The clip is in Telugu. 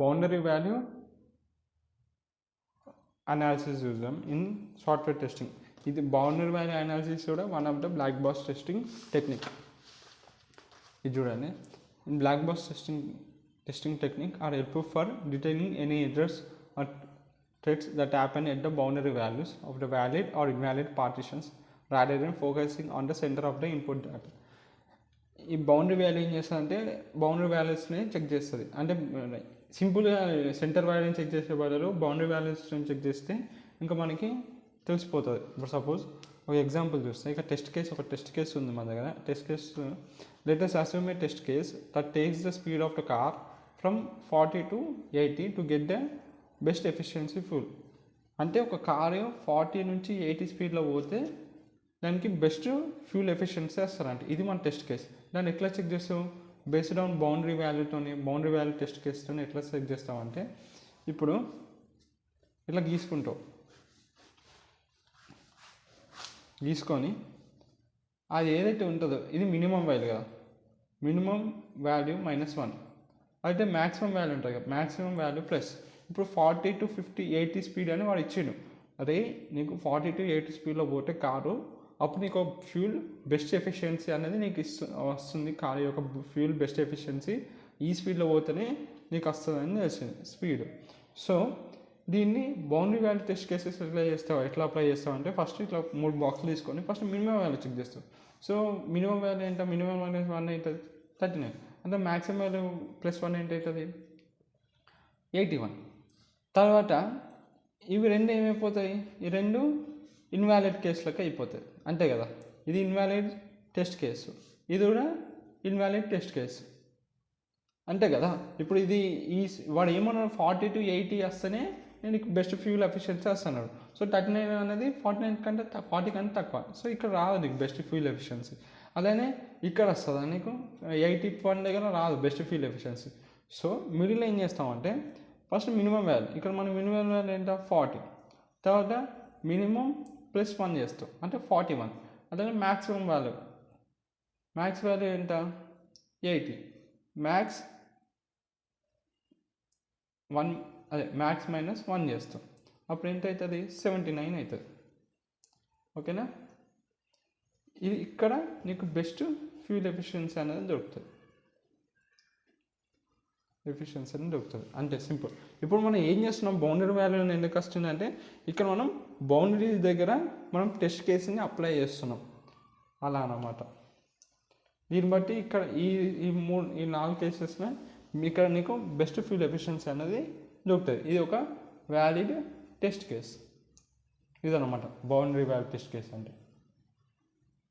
బౌండరీ వాల్యూ అనాలిసిస్ చూద్దాం ఇన్ సాఫ్ట్వేర్ టెస్టింగ్. ఇది బౌండరీ వాల్యూ అనాలిసిస్ కూడా one of the black box testing technique. ఇది చూడండి, in black box testing technique are helpful for detecting any errors or threats that happen at the boundary values of the valid or invalid partitions rather than focusing on the center of the input data. ఈ బౌండరీ వాల్యూ ఏం చేస్తుంది అంటే బౌండరీ వాల్యూస్ని చెక్ చేస్తుంది. అంటే సింపుల్గా సెంటర్ వాల్యూని చెక్ చేసే బదులు బౌండరీ వాల్యూస్ని చెక్ చేస్తే ఇంకా మనకి తెలిసిపోతుంది. ఇప్పుడు సపోజ్ ఒక ఎగ్జాంపుల్ చూస్తే ఇక ఒక టెస్ట్ కేస్ ఉంది మన దగ్గర. Test case let us assume a test case that takes the speed of the car from 40 to 80 to get the best efficiency fuel. అంటే ఒక కారు 40 నుంచి 80 స్పీడ్లో పోతే దానికి బెస్ట్ ఫ్యూల్ ఎఫిషియన్సీ వస్తారంటే ఇది మన టెస్ట్ కేస్. దాన్ని ఎట్లా చెక్ చేస్తావు? Based on boundary value test కేస్తో ఎట్లా చెక్ చేస్తామంటే ఇప్పుడు ఇట్లా గీసుకొని అది ఏదైతే ఉంటుందో ఇది మినిమం వాల్యూ కదా, మినిమం వాల్యూ -1 అయితే మ్యాక్సిమం వాల్యూ ఉంటుంది కదా, మ్యాక్సిమం వాల్యూ ప్లస్. ఇప్పుడు 40 to 50 80 స్పీడ్ అని వాడు ఇచ్చిండు. అదే నీకు 40 to 80 స్పీడ్లో పోతే కారు అప్పుడు నీకు ఫ్యూల్ బెస్ట్ ఎఫిషియన్సీ అనేది నీకు వస్తుంది. కారు యొక్క ఫ్యూల్ బెస్ట్ ఎఫిషియన్సీ ఈ స్పీడ్లో పోతేనే నీకు వస్తుందని తెలిసింది స్పీడ్. సో దీన్ని బౌండరీ వాల్యూ టెస్ట్ కేసెస్ ఎట్లా అప్లై చేస్తావు అంటే ఫస్ట్ ఇట్లా 3 బాక్సులు తీసుకొని ఫస్ట్ మినిమం వాల్యూ చెక్ చేస్తావు. సో మినిమం వాల్యూ ఎంత? మినిమం వాల్యూ 1 అవుతుంది, 39. అంటే మ్యాక్సిమం వాల్యూ +1 ఎంత అవుతుంది? 81. తర్వాత ఇవి రెండు ఏమైపోతాయి? ఈ రెండు ఇన్వాలిడ్ కేసులకి అయిపోతాయి అంతే కదా. ఇది ఇన్వాలిడ్ టెస్ట్ కేసు, ఇది కూడా ఇన్వాలిడ్ టెస్ట్ కేసు అంతే కదా. ఇప్పుడు ఇది వాడు ఏమన్నాడు? 40 to 80 వస్తేనే నేను బెస్ట్ ఫ్యూల్ ఎఫిషియన్సీ వస్తున్నాడు. సో 39 అనేది 49 కంటే 40 కంటే తక్కువ. సో ఇక్కడ రాదు నీకు బెస్ట్ ఫ్యూల్ ఎఫిషియన్సీ. అలానే ఇక్కడ వస్తుందా నీకు 81 దగ్గర రాదు బెస్ట్ ఫ్యూల్ ఎఫిషియన్సీ. సో మిడిల్లో ఏం చేస్తామంటే ఫస్ట్ మినిమం వాల్యూ, ఇక్కడ మన మినిమం వాల్యూ ఎంత? 40. తర్వాత మినిమం +1 చేస్తాం అంటే 41. అదే మ్యాక్సిమం వాల్యూ ఎంత? 80. మ్యాక్స్ -1 చేస్తాం అప్పుడు ఎంత అవుతుంది? 79 అవుతుంది. ఓకేనా? ఇది ఇక్కడ నీకు బెస్ట్ ఫ్యూల్ ఎఫిషియన్సీ అనేది దొరుకుతుంది. అంటే సింపుల్. ఇప్పుడు మనం ఏం చేస్తున్నాం? బౌండరీ వాల్యూని ఎందుకు వస్తుందంటే ఇక్కడ మనం బౌండరీ దగ్గర మనం టెస్ట్ కేసుని అప్లై చేస్తున్నాం అలా అన్నమాట. దీన్ని బట్టి ఇక్కడ ఈ 4 కేసెస్లో ఇక్కడ నీకు బెస్ట్ ఫ్యూల్ ఎఫిషియన్సీ అనేది దొరుకుతుంది. ఇది ఒక వ్యాలిడ్ టెస్ట్ కేస్. ఇదన్నమాట బౌండరీ వాల్యూ టెస్ట్ కేస్ అంటే.